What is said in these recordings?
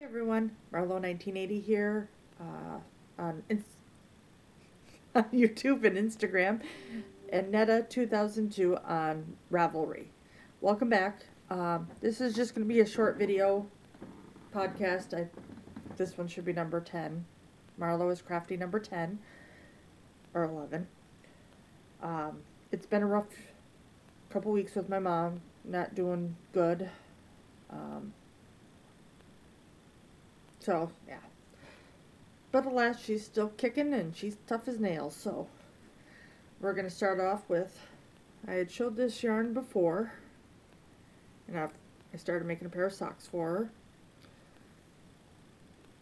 Hey everyone, Marlo 1980 here on, on YouTube and Instagram, and Netta 2002 on Ravelry. Welcome back. This is just going to be a short video podcast. This one should be number 10. Marlo Is Crafty number 10 or 11. It's been a rough couple weeks with my mom, not doing good. So, yeah. But alas, she's still kicking and she's tough as nails. So, we're going to start off with, I had showed this yarn before. And I started making a pair of socks for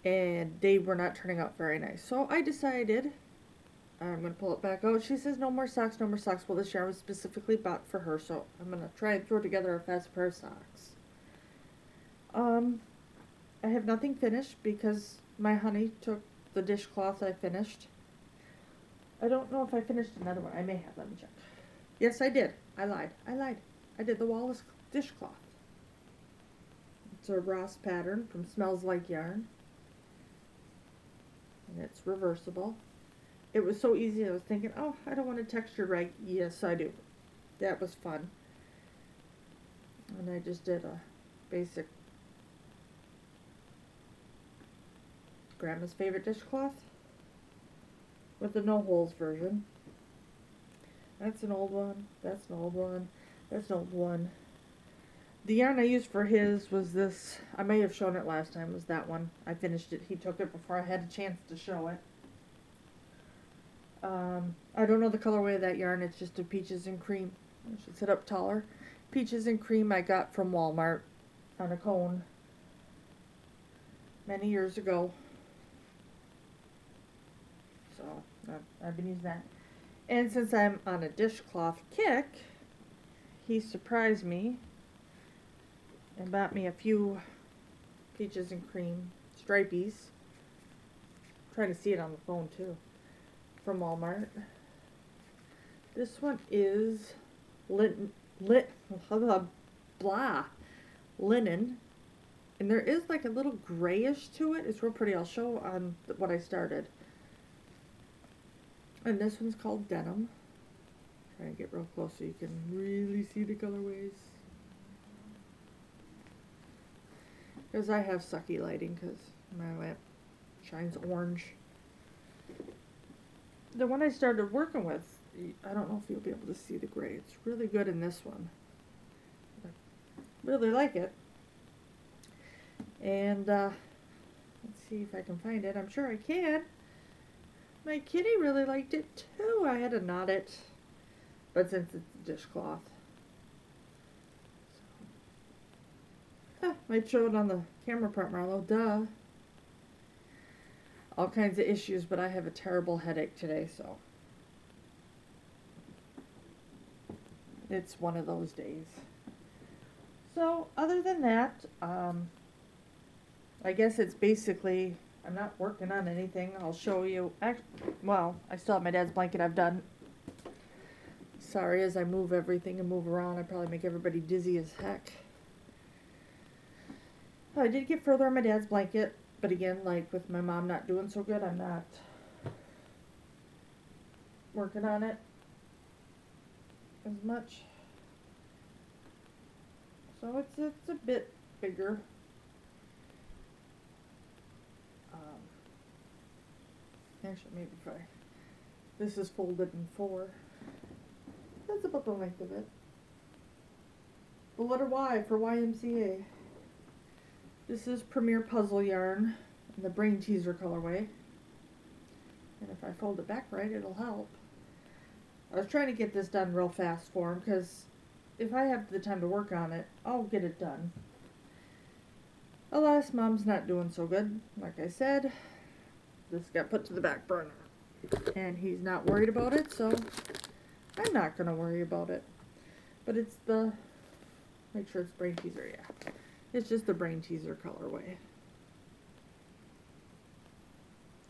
her. And they were not turning out very nice. So, I decided, I'm going to pull it back out. She says, no more socks, no more socks. Well, this yarn was specifically bought for her. So, I'm going to try and throw together a fast pair of socks. I have nothing finished because my honey took the dishcloth I finished. I don't know if I finished another one. I may have. Let me check. Yes, I did. I lied. I did the Wallace dishcloth. It's a Ross pattern from Smells Like Yarn. And it's reversible. It was so easy. I was thinking, oh, I don't want a textured rag. Yes, I do. That was fun. And I just did a basic Grandma's favorite dishcloth with the no holes version. That's an old one. That's an old one. That's an old one. The yarn I used for his was this. I may have shown it last time. Was that one? I finished it. He took it before I had a chance to show it. I don't know the colorway of that yarn. It's just a peaches and cream. I should sit up taller. Peaches and cream I got from Walmart on a cone many years ago. So I've been using that. And since I'm on a dishcloth kick, he surprised me and bought me a few peaches and cream stripies. I'm trying to see it on the phone too. From Walmart. This one is linen. And there is like a little grayish to it. It's real pretty. I'll show on what I started. And this one's called Denim. Try and get real close so you can really see the colorways. Because I have sucky lighting because my lamp shines orange. The one I started working with, I don't know if you'll be able to see the gray. It's really good in this one. I really like it. And let's see if I can find it. I'm sure I can. My kitty really liked it too. I had to knot it, but since it's a dishcloth, might show it on the camera part, Marlo. Duh. All kinds of issues, but I have a terrible headache today, so it's one of those days. So other than that, I guess it's basically. I'm not working on anything. I'll show you. Well, I still have my dad's blanket I've done. Sorry, as I move everything and move around, I probably make everybody dizzy as heck. I did get further on my dad's blanket, but again, like with my mom not doing so good, I'm not working on it as much. So it's a bit bigger. Actually, maybe if this is folded in 4. That's about the length of it. The letter Y for YMCA. This is Premier Puzzle Yarn in the Brain Teaser colorway. And if I fold it back right, it'll help. I was trying to get this done real fast for him because if I have the time to work on it, I'll get it done. Alas, Mom's not doing so good, like I said. This got put to the back burner. And he's not worried about it, so I'm not going to worry about it. But it's the, make sure it's Brain Teaser, yeah. It's just the Brain Teaser colorway.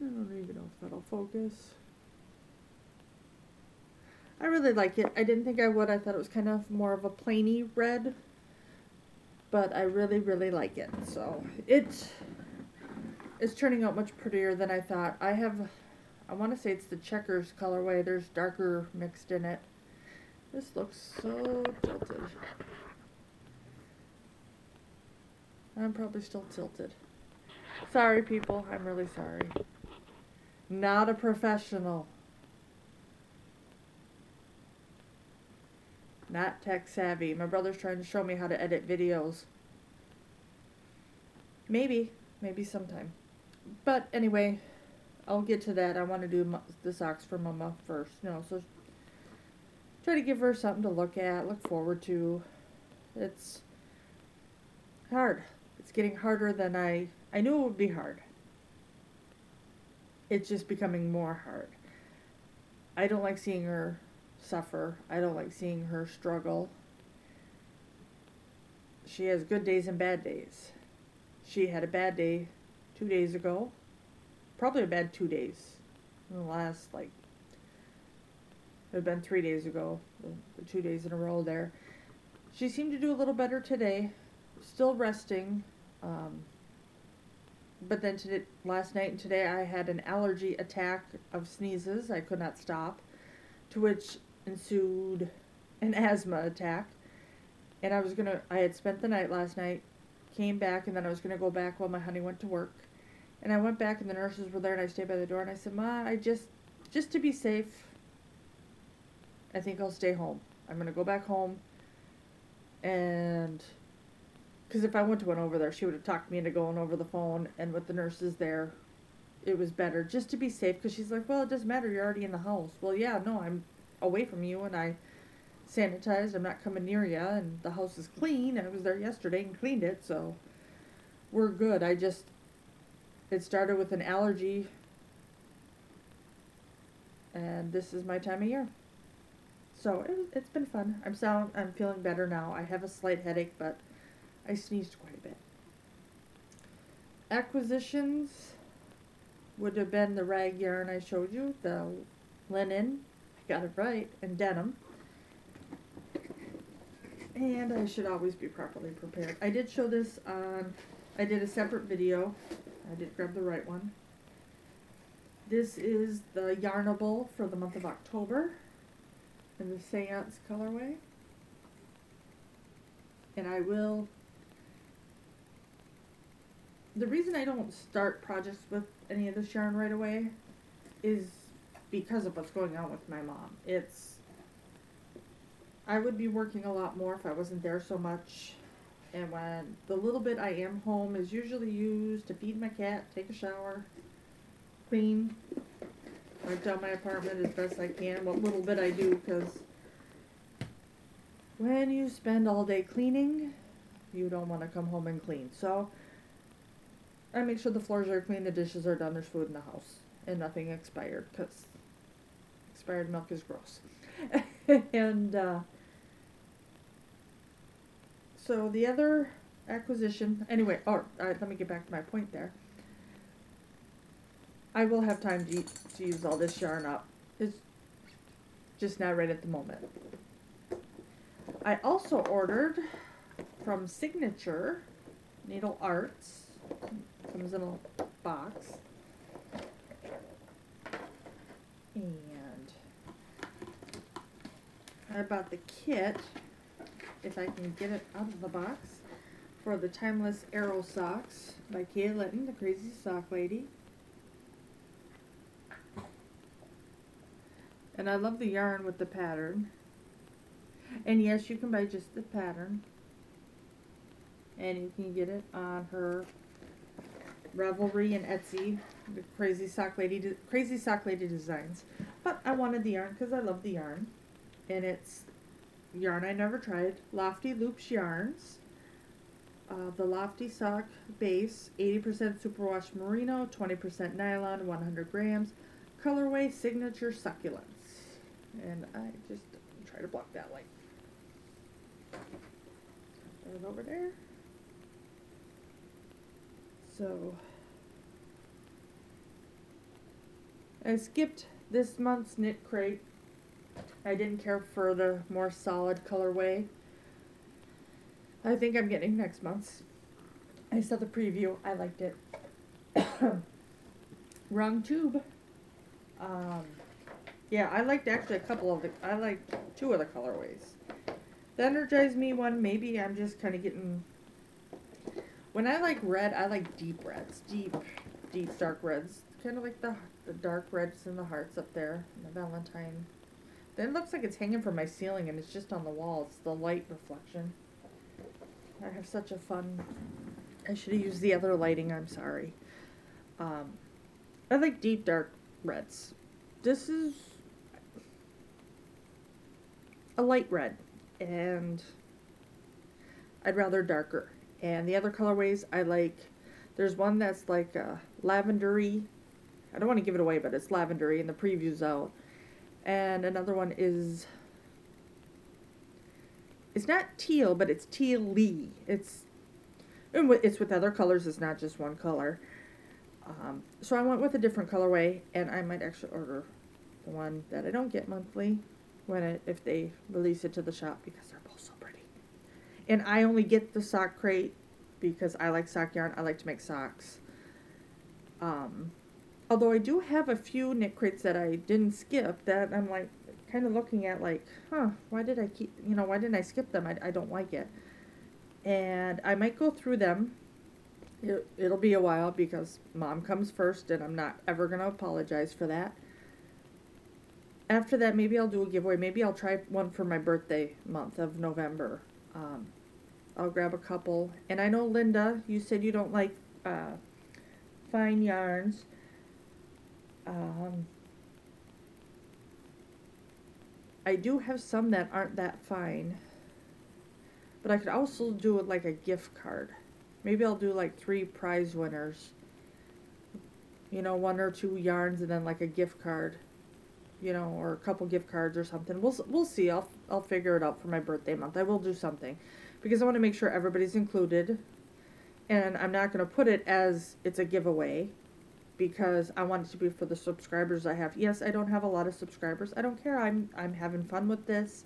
I don't even know if that'll focus. I really like it. I didn't think I would. I thought it was kind of more of a plainy red. But I really, really like it. So, It's turning out much prettier than I thought. I want to say it's the checkers colorway. There's darker mixed in it. This looks so tilted. I'm probably still tilted. Sorry, people. I'm really sorry. Not a professional. Not tech savvy. My brother's trying to show me how to edit videos. Maybe sometime. But anyway, I'll get to that. I want to do the socks for Mama first. So try to give her something to look at, look forward to. It's hard. It's getting harder than I knew it would be hard. It's just becoming more hard. I don't like seeing her suffer. I don't like seeing her struggle. She has good days and bad days. She had a bad day 2 days ago. Probably a bad 2 days. In the last, it had been 3 days ago. The 2 days in a row there. She seemed to do a little better today. Still resting. But then last night and today I had an allergy attack of sneezes. I could not stop. To which ensued an asthma attack. And I had spent the night last night, came back, and then I was going to go back while my honey went to work. And I went back and the nurses were there and I stayed by the door and I said, Ma, just to be safe, I think I'll stay home. I'm going to go back home. And because if I went over there, she would have talked me into going over the phone, and with the nurses there, it was better just to be safe, because she's like, well, it doesn't matter, you're already in the house. Well, yeah, no, I'm away from you, and I sanitized, I'm not coming near you, and the house is clean. I was there yesterday and cleaned it, so we're good. It started with an allergy, and this is my time of year. So it's been fun. I'm feeling better now. I have a slight headache, but I sneezed quite a bit. Acquisitions would have been the rag yarn I showed you, the linen, I got it right, and denim. And I should always be properly prepared. I did show this I did a separate video. I did grab the right one. This is the Yarnable for the month of October in the Seance colorway. And the reason I don't start projects with any of this yarn right away is because of what's going on with my mom. I would be working a lot more if I wasn't there so much. And when the little bit I am home is usually used to feed my cat, take a shower, clean, wipe down my apartment as best I can, what little bit I do, because when you spend all day cleaning, you don't want to come home and clean. So I make sure the floors are clean, the dishes are done, there's food in the house, and nothing expired, because expired milk is gross. And so the other acquisition, anyway, let me get back to my point there. I will have time to use all this yarn up. It's just not right at the moment. I also ordered from Signature Needle Arts. Comes in a box. And I bought the kit, if I can get it out of the box, for the Timeless Arrow Socks by Kay Litton, the Crazy Sock Lady. And I love the yarn with the pattern. And yes, you can buy just the pattern. And you can get it on her Ravelry and Etsy, the Crazy Sock Lady Designs. But I wanted the yarn because I love the yarn. And it's yarn I never tried. Lofty Loops Yarns. The Lofty Sock Base, 80% superwash merino, 20% nylon, 100 grams. Colorway Signature Succulents. And I just try to block that light. Put it over there. So I skipped this month's Knit Crate. I didn't care for the more solid colorway. I think I'm getting next month's. I saw the preview. I liked it. Wrong tube. Um, yeah, I liked actually I liked two of the colorways. The Energize Me one, maybe I'm just kind of getting, when I like red, I like deep reds, deep dark reds. Kind of like the dark reds and the hearts up there, and the Valentine. Then it looks like it's hanging from my ceiling and it's just on the wall. It's the light reflection. I have such a fun, I should have used the other lighting, I'm sorry. I like deep dark reds. This is a light red, and I'd rather darker. And the other colorways I like, there's one that's like a lavendery. I don't want to give it away, but it's lavendery, and the preview's out. And another one is, it's not teal, but it's teal-y. It's with other colors. It's not just one color. So I went with a different colorway, and I might actually order the one that I don't get monthly if they release it to the shop, because they're both so pretty. And I only get the sock crate because I like sock yarn. I like to make socks. Although I do have a few knit crates that I didn't skip that I'm like kind of looking at like, why didn't I skip them? I don't like it. And I might go through them. It'll be a while because Mom comes first, and I'm not ever going to apologize for that. After that, maybe I'll do a giveaway. Maybe I'll try one for my birthday month of November. I'll grab a couple. And I know, Linda, you said you don't like fine yarns. I do have some that aren't that fine. But I could also do it like a gift card. Maybe I'll do like 3 prize winners. 1 or 2 yarns and then like a gift card. Or a couple gift cards or something. We'll see. I'll figure it out for my birthday month. I will do something. Because I want to make sure everybody's included. And I'm not going to put it as it's a giveaway, because I want it to be for the subscribers I have. Yes, I don't have a lot of subscribers. I don't care. I'm having fun with this.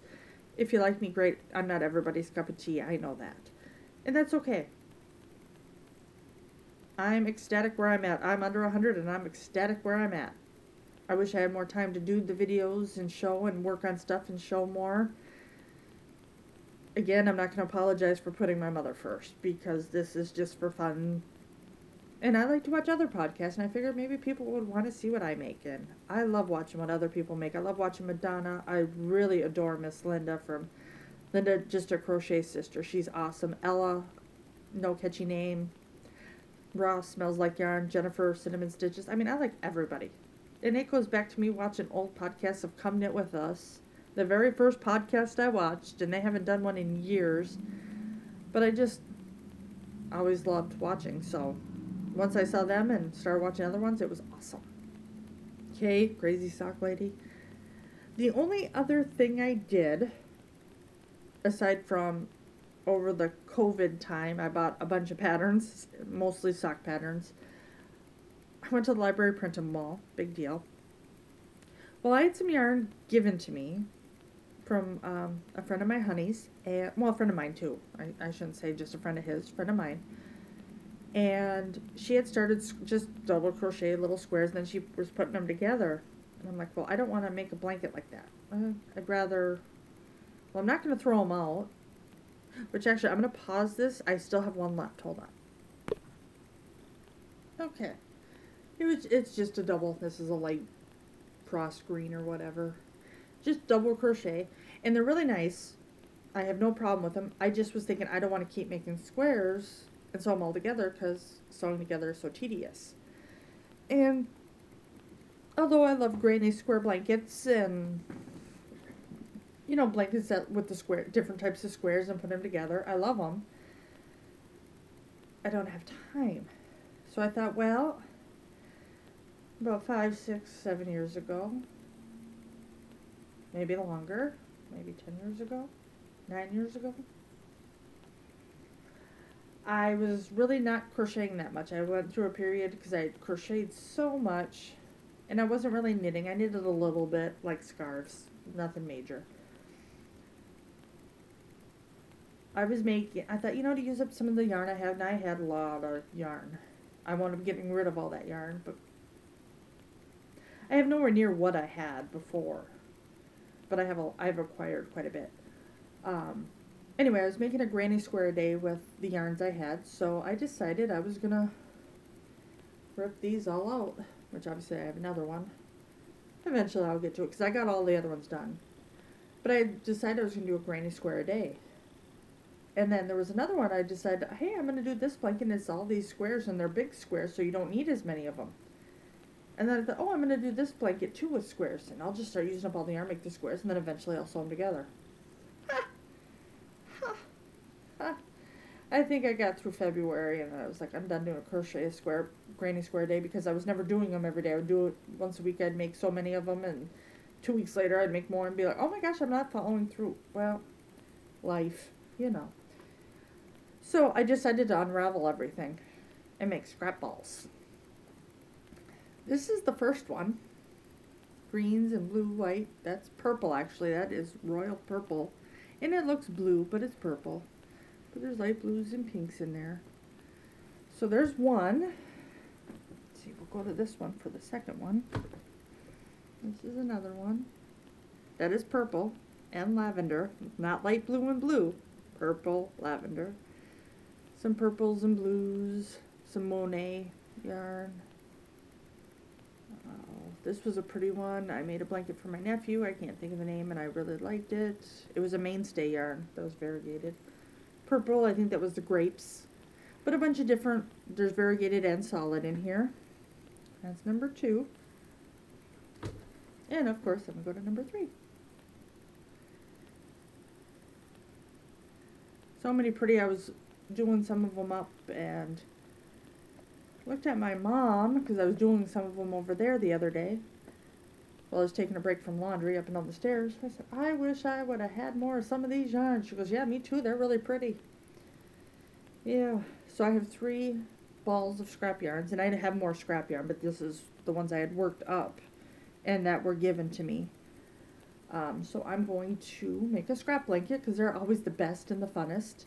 If you like me, great. I'm not everybody's cup of tea. I know that. And that's okay. I'm ecstatic where I'm at. I'm under 100 and I'm ecstatic where I'm at. I wish I had more time to do the videos and show and work on stuff and show more. Again, I'm not going to apologize for putting my mother first, because this is just for fun. And I like to watch other podcasts, and I figured maybe people would want to see what I make. And I love watching what other people make. I love watching Madonna. I really adore Miss Linda from Linda, Just a Crochet Sister. She's awesome. Ella, No Catchy Name. Ross, Smells Like Yarn. Jennifer, Cinnamon Stitches. I mean, I like everybody. And it goes back to me watching old podcasts of Come Knit With Us. The very first podcast I watched, and they haven't done one in years. But I just always loved watching, so once I saw them and started watching other ones, it was awesome. Okay, Crazy Sock Lady. The only other thing I did, aside from over the COVID time, I bought a bunch of patterns, mostly sock patterns. I went to the library, printed them all. Big deal. Well, I had some yarn given to me from a friend of my honey's, and a friend of mine too. I shouldn't say just a friend of his, friend of mine. And she had started just double crochet little squares, and then she was putting them together. And I'm like, well, I don't want to make a blanket like that. I'd rather, well, I'm not going to throw them out. Which actually, I'm going to pause this. I still have one left. Hold on. Okay. It's just a double. This is a light frost green or whatever. Just double crochet. And they're really nice. I have no problem with them. I just was thinking I don't want to keep making squares and sew them all together, because sewing together is so tedious. And although I love granny square blankets and blankets that with the different types of squares and put them together, I love them. I don't have time. So I thought, well, about 5, 6, 7 years ago, maybe longer, maybe 10 years ago, 9 years ago, I was really not crocheting that much. I went through a period because I crocheted so much, and I wasn't really knitting. I knitted a little bit, like scarves, nothing major. I thought, to use up some of the yarn I had, and I had a lot of yarn. I want to be getting rid of all that yarn, but I have nowhere near what I had before. But I've acquired quite a bit. Anyway, I was making a granny square a day with the yarns I had, so I decided I was gonna rip these all out, which obviously I have another one. Eventually I'll get to it, because I got all the other ones done. But I decided I was gonna do a granny square a day. And then there was another one I decided, hey, I'm gonna do this blanket, and it's all these squares, and they're big squares, so you don't need as many of them. And then I thought, oh, I'm gonna do this blanket too with squares, and I'll just start using up all the yarn, make the squares, and then eventually I'll sew them together. I think I got through February, and I was like, I'm done doing a crochet square, granny square a day, because I was never doing them every day. I would do it once a week. I'd make so many of them, and 2 weeks later I'd make more and be like, oh my gosh, I'm not following through. Well, life, you know. So I decided to unravel everything and make scrap balls. This is the first one. Greens and blue, white. That's purple, actually. That is royal purple. And it looks blue, but it's purple. But there's light blues and pinks in there. So there's one. Let's see, we'll go to this one for the second one. This is another one. That is purple and lavender. Not light blue and blue. Purple, lavender. Some purples and blues. Some Monet yarn. This was a pretty one. I made a blanket for my nephew. I can't think of the name, and I really liked it. It was a mainstay yarn that was variegated. Purple, I think that was the grapes. But a bunch of different, there's variegated and solid in here. That's number 2. And of course, I'm going to go to number 3. So many pretty. I was doing some of them up and looked at my mom, because I was doing some of them over there the other day while I was taking a break from laundry up and down the stairs. I said, I wish I would have had more of some of these yarns. She goes, yeah, me too. They're really pretty. Yeah. So I have 3 balls of scrap yarns, and I have more scrap yarn, but this is the ones I had worked up and that were given to me. So I'm going to make a scrap blanket, because they're always the best and the funnest.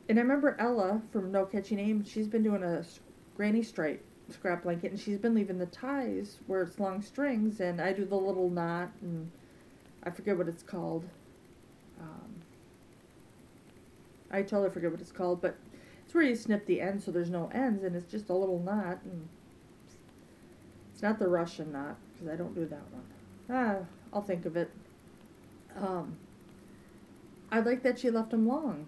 And I remember Ella from No Catchy Name, she's been doing a granny stripe scrap blanket, and she's been leaving the ties where it's long strings, and I do the little knot, and I forget what it's called. I totally forget what it's called, but it's where you snip the ends so there's no ends, and it's just a little knot, and it's not the Russian knot, because I don't do that one. I'll think of it. I like that she left them long.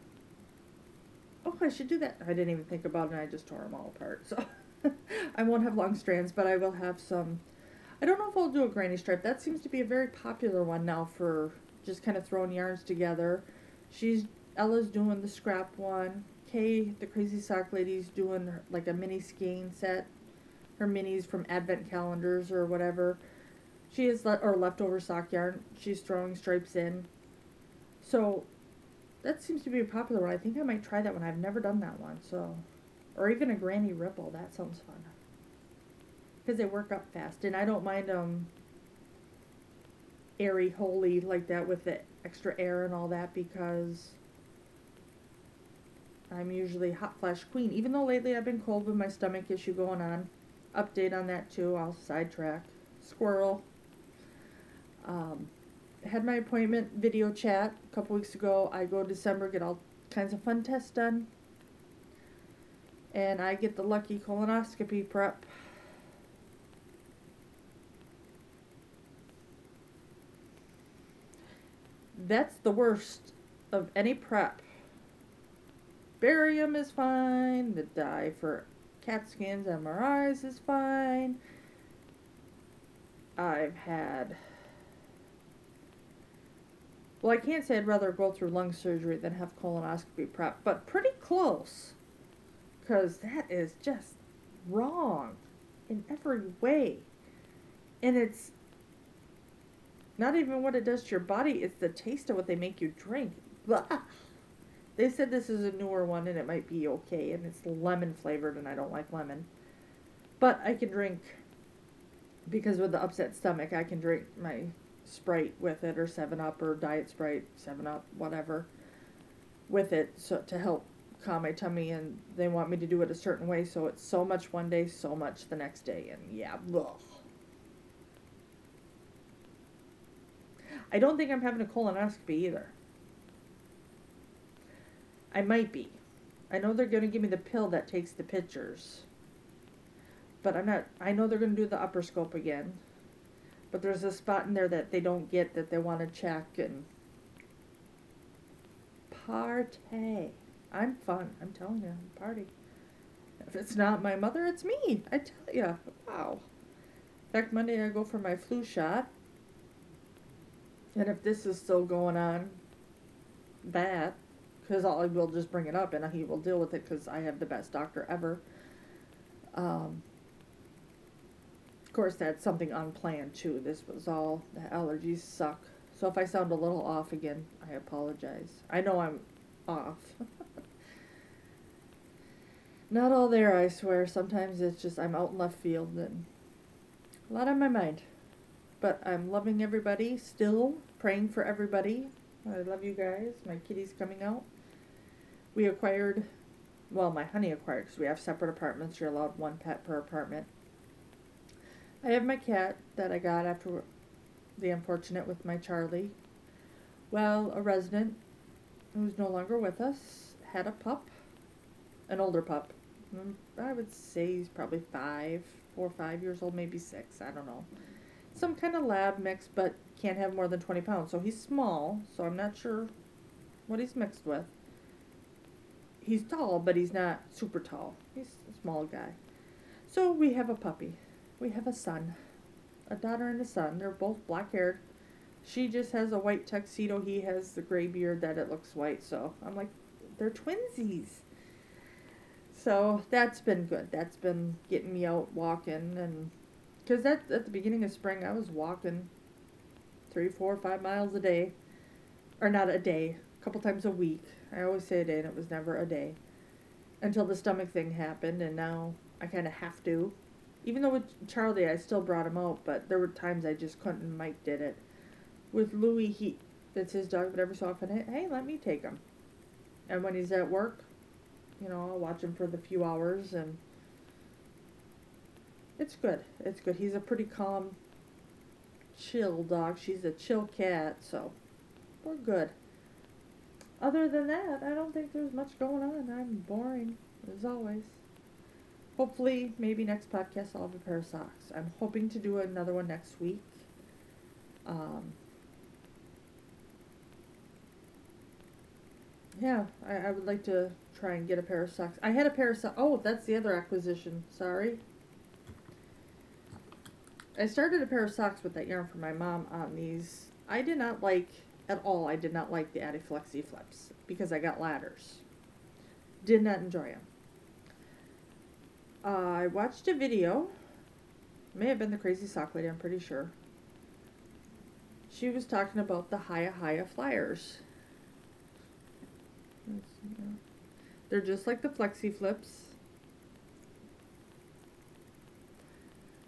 Oh, I should do that. I didn't even think about it, and I just tore them all apart. So I won't have long strands, but I will have some. I don't know if I'll do a granny stripe. That seems to be a very popular one now for just kind of throwing yarns together. Ella's doing the scrap one. Kay, the Crazy Sock Lady's doing like a mini skein set. Her minis from advent calendars or whatever. She is leftover sock yarn. She's throwing stripes in. So that seems to be a popular one. I think I might try that one. I've never done that one. So, or even a granny ripple. That sounds fun. Because they work up fast. And I don't mind airy, holy like that with the extra air and all that, because I'm usually hot flash queen. Even though lately I've been cold with my stomach issue going on. Update on that too. I'll sidetrack. Squirrel. Had my appointment video chat a couple weeks ago. I go December, get all kinds of fun tests done. And I get the lucky colonoscopy prep. That's the worst of any prep. Barium is fine. The dye for CAT scans, MRIs is fine. I've had... Well, I can't say I'd rather go through lung surgery than have colonoscopy prep, but pretty close. Because that is just wrong in every way. And it's not even what it does to your body, it's the taste of what they make you drink. Blah. They said this is a newer one and it might be okay, and it's lemon flavored, and I don't like lemon. But I can drink, because with the upset stomach, I can drink my Sprite with it, or 7-Up, or Diet Sprite, 7-Up, whatever, with it, so to help calm my tummy, and they want me to do it a certain way, so it's so much one day, so much the next day, and yeah, ugh. I don't think I'm having a colonoscopy either. I might be. I know they're going to give me the pill that takes the pictures. But I'm not, I know they're going to do the upper scope again. But there's a spot in there that they don't get that they want to check, and party. I'm fun. I'm telling you, party. If it's not my mother, it's me. I tell you. Wow. In fact, Monday I go for my flu shot. And if this is still going on, bad, because I will just bring it up and he will deal with it because I have the best doctor ever. Of course, that's something unplanned too. This was all, the allergies suck. So if I sound a little off again, I apologize. I know I'm off. Not all there, I swear. Sometimes it's just I'm out in left field and a lot on my mind. But I'm loving everybody still, praying for everybody. I love you guys. My kitty's coming out. We acquired, well, my honey acquired, because we have separate apartments. You're allowed one pet per apartment. I have my cat that I got after the unfortunate with my Charlie. Well, a resident who's no longer with us had a pup, an older pup. I would say he's probably 4 or 5 years old, maybe 6, I don't know. Some kind of lab mix, but can't have more than 20 pounds. So he's small, so I'm not sure what he's mixed with. He's tall, but he's not super tall. He's a small guy. So we have a puppy. We have a son. A daughter and a son. They're both black-haired. She just has a white tuxedo. He has the gray beard that it looks white. So I'm like, they're twinsies. So that's been good. That's been getting me out walking. And because at the beginning of spring, I was walking 3, 4, 5 miles a day. Or not a day. A couple times a week. I always say a day, and it was never a day. Until the stomach thing happened, and now I kind of have to. Even though with Charlie, I still brought him out, but there were times I just couldn't, and Mike did it. With Louie, that's his dog, but every so often, hey, let me take him. And when he's at work, you know, I'll watch him for the few hours, and it's good. It's good. He's a pretty calm, chill dog. She's a chill cat, so we're good. Other than that, I don't think there's much going on. I'm boring, as always. Hopefully, maybe next podcast I'll have a pair of socks. I'm hoping to do another one next week. Yeah, I would like to try and get a pair of socks. I had a pair of socks. Oh, that's the other acquisition. Sorry. I started a pair of socks with that yarn from my mom on these. I did not like, at all, I did not like the Addy Flexi Flips because I got ladders. Did not enjoy them. I watched a video. May have been the Crazy Sock Lady, I'm pretty sure. She was talking about the Hiya Flyers. They're just like the Flexi Flips.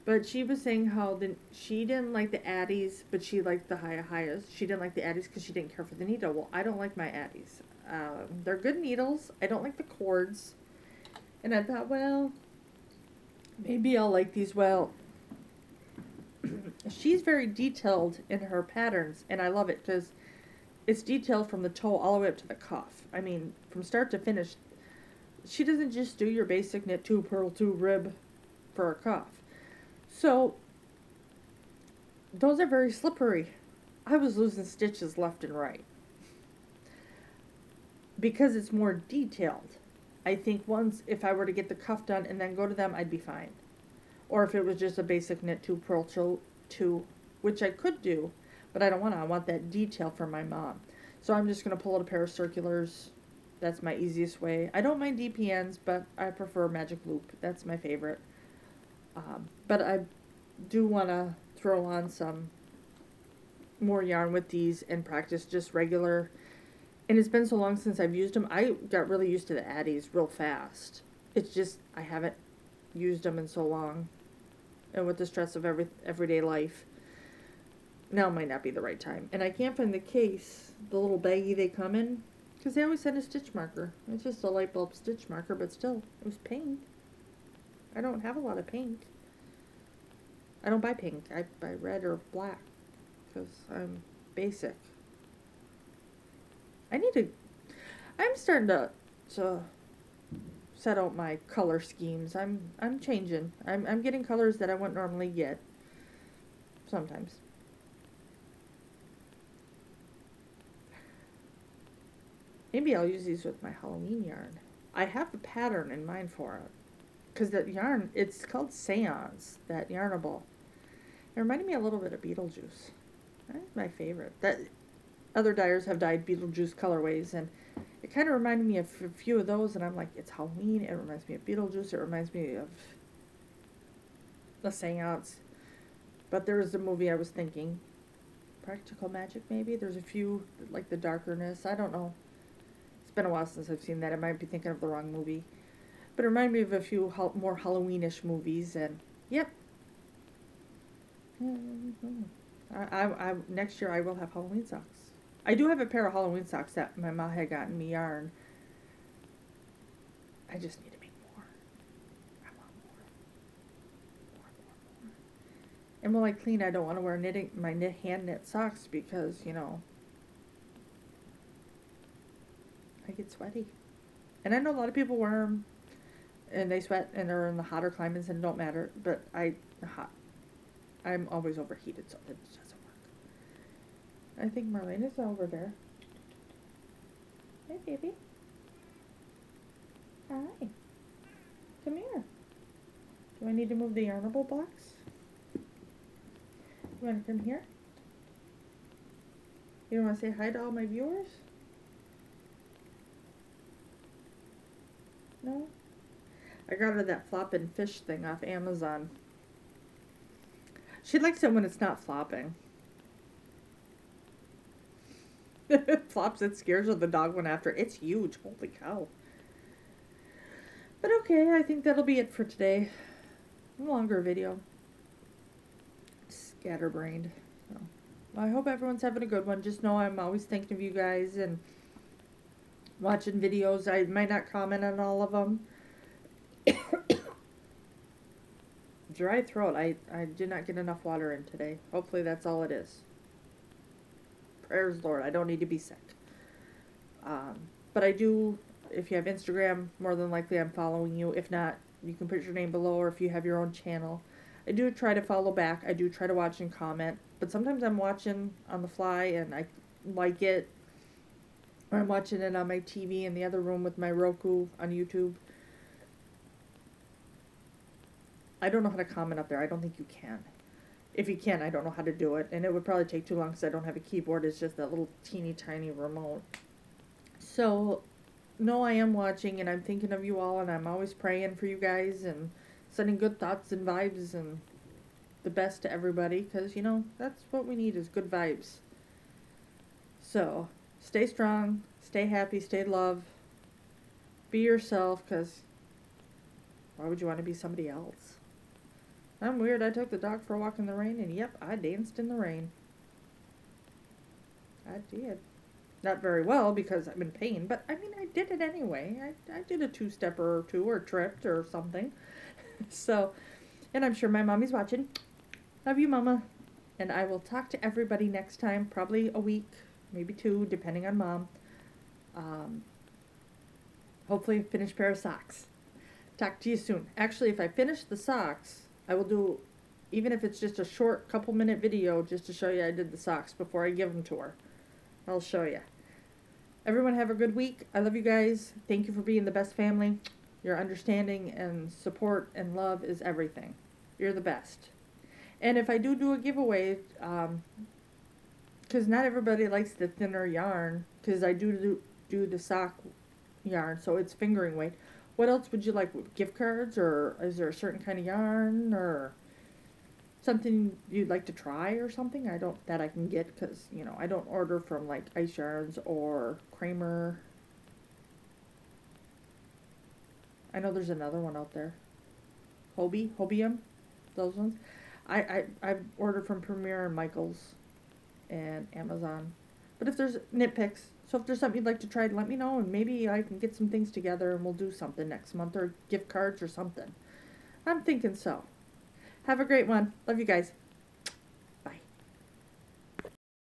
But she was saying how she didn't like the Addies, but she liked the Hayas. She didn't like the Addies because she didn't care for the needle. Well, I don't like my Addies. They're good needles. I don't like the cords. And I thought, well, maybe I'll like these. Well, she's very detailed in her patterns, and I love it because it's detailed from the toe all the way up to the cuff. I mean, from start to finish. She doesn't just do your basic knit 2, purl 2, rib for a cuff. So, those are very slippery. I was losing stitches left and right. Because it's more detailed. I think once, if I were to get the cuff done and then go to them, I'd be fine. Or if it was just a basic knit 2, purl 2, which I could do, but I don't want to. I want that detail for my mom. So I'm just going to pull out a pair of circulars. That's my easiest way. I don't mind DPNs, but I prefer Magic Loop. That's my favorite. But I do want to throw on some more yarn with these and practice just regular. And it's been so long since I've used them. I got really used to the Addies real fast. It's just I haven't used them in so long. And with the stress of everyday life, now might not be the right time. And I can't find the case, the little baggie they come in, Because they always send a stitch marker. It's just a light bulb stitch marker, but still, it was paint. I don't have a lot of paint. I don't buy pink. I buy red or black because I'm basic. I'm starting to set out my color schemes. I'm changing. I'm getting colors that I wouldn't normally get. Sometimes. Maybe I'll use these with my Halloween yarn. I have a pattern in mind for it. Because that yarn, it's called Seance, that Yarnable. It reminded me a little bit of Beetlejuice. That's my favorite. That other dyers have dyed Beetlejuice colorways, and it kind of reminded me of a few of those, and I'm like, it's Halloween, it reminds me of Beetlejuice, it reminds me of the Seance. But there was a movie I was thinking, Practical Magic maybe? There's a few, like the darkerness, I don't know. It's been a while since I've seen that, I might be thinking of the wrong movie. But it reminded me of a few more Halloweenish movies, and yep. Next year I will have Halloween socks. I do have a pair of Halloween socks that my mom had gotten me yarn. I just need to make more. I want more. And when I clean, I don't want to wear my hand knit socks because, you know, I get sweaty. And I know a lot of people wear them and they sweat and they're in the hotter climates and it don't matter, but I'm always overheated, so it doesn't work. I think Marlene is over there. Hey, baby. Hi. Come here. Do I need to move the yarnable box? You want to come here? You want to say hi to all my viewers? No? I got her that flopping fish thing off Amazon. She likes it when it's not flopping. If it flops, it scares her. The dog went after it. It's huge. Holy cow. But okay, I think that'll be it for today. A longer video. Scatterbrained. So, I hope everyone's having a good one. Just know I'm always thinking of you guys and watching videos. I might not comment on all of them. Dry throat. I did not get enough water in today. Hopefully that's all it is. Prayers, Lord. I don't need to be sick. But I do, if you have Instagram, more than likely I'm following you. If not, you can put your name below, or if you have your own channel. I do try to follow back. I do try to watch and comment. But sometimes I'm watching on the fly and I like it. Or I'm watching it on my TV in the other room with my Roku on YouTube. I don't know how to comment up there. I don't think you can. If you can, I don't know how to do it. And it would probably take too long because I don't have a keyboard. It's just that little teeny tiny remote. So, no, I am watching and I'm thinking of you all. And I'm always praying for you guys and sending good thoughts and vibes and the best to everybody. Because, you know, that's what we need is good vibes. So, stay strong. Stay happy. Stay love. Be yourself because why would you want to be somebody else? I'm weird. I took the dog for a walk in the rain, and yep, I danced in the rain. I did. Not very well because I'm in pain, but I mean, I did it anyway. I did a two-stepper or two, or tripped or something. So, and I'm sure my mommy's watching. Love you, Mama. And I will talk to everybody next time, probably a week, maybe 2, depending on Mom. Hopefully a finished pair of socks. Talk to you soon. Actually, if I finish the socks, I will do, even if it's just a short couple-minute video, just to show you I did the socks before I give them to her. I'll show you. Everyone have a good week. I love you guys. Thank you for being the best family. Your understanding and support and love is everything. You're the best. And if I do a giveaway, because not everybody likes the thinner yarn, because I do the sock yarn, so it's fingering weight. What else would you like? Gift cards, or is there a certain kind of yarn, or something you'd like to try, or something? That I can get, because, you know, I don't order from, like, Ice Yarns or Kramer. I know there's another one out there. Hobium, those ones. I've ordered from Premier and Michaels and Amazon. But if there's nitpicks, so if there's something you'd like to try, let me know, and maybe I can get some things together and we'll do something next month, or gift cards or something. I'm thinking so. Have a great one. Love you guys.